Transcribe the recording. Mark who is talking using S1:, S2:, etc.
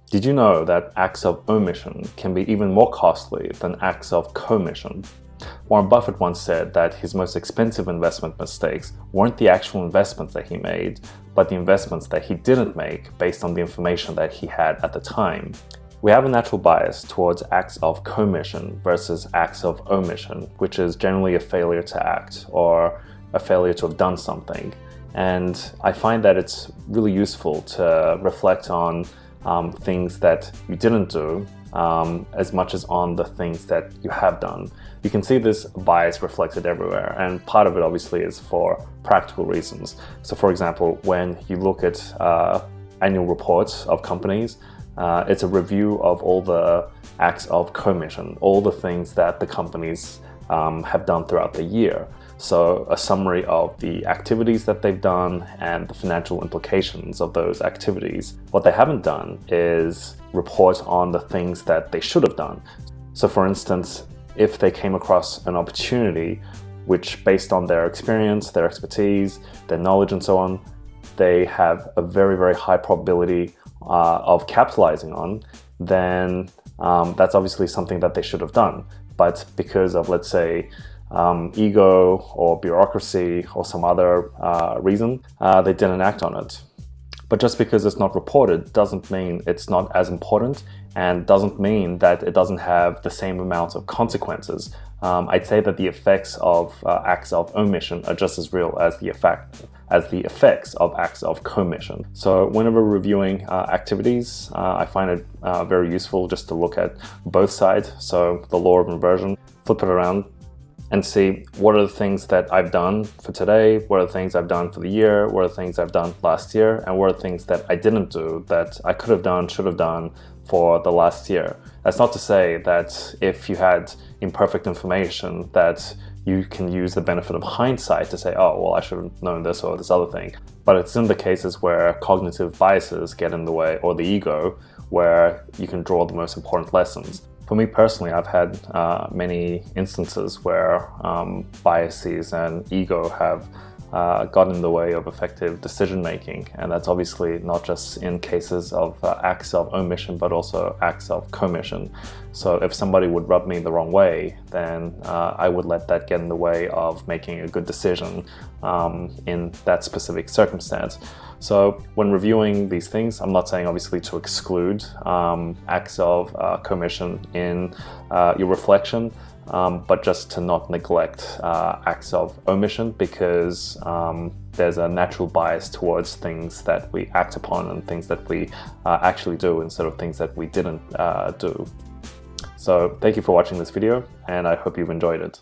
S1: Did you know that acts of omission can be even more costly than acts of commission? Warren Buffett once said that his most expensive investment mistakes weren't the actual investments that he made, but the investments that he didn't make based on the information that he had at the time. We have a natural bias towards acts of commission versus acts of omission, which is generally a failure to act or a failure to have done something. And I find that it's really useful to reflect on things that you didn't do as much as on the things that you have done. You can see this bias reflected everywhere, and part of it obviously is for practical reasons. So for example, when you look at annual reports of companies, it's a review of all the acts of commission, all the things that the companies have done throughout the year. So a summary of the activities that they've done and the financial implications of those activities. What they haven't done is report on the things that they should have done. So for instance, if they came across an opportunity which, based on their experience, their expertise, their knowledge and so on, they have a very, very high probability of capitalizing on, then that's obviously something that they should have done. But because of, let's say, ego or bureaucracy or some other reason, they didn't act on it. But just because it's not reported doesn't mean it's not as important, and doesn't mean that it doesn't have the same amount of consequences. I'd say that the effects of acts of omission are just as real as the effects of acts of commission. So whenever reviewing activities, I find it very useful just to look at both sides. So the law of inversion, flip it around and see what are the things that I've done for today, what are the things I've done for the year, what are the things I've done last year, and what are the things that I didn't do that I could have done, should have done for the last year. That's not to say that if you had imperfect information that you can use the benefit of hindsight to say, oh, well, I should have known this or this other thing. But it's in the cases where cognitive biases get in the way, or the ego, where you can draw the most important lessons. For me personally, I've had many instances where biases and ego have gotten in the way of effective decision making, and that's obviously not just in cases of acts of omission, but also acts of commission. So if somebody would rub me the wrong way, then I would let that get in the way of making a good decision in that specific circumstance. So when reviewing these things, I'm not saying obviously to exclude acts of commission in your reflection, but just to not neglect acts of omission, because there's a natural bias towards things that we act upon and things that we actually do instead of things that we didn't do. So thank you for watching this video, and I hope you've enjoyed it.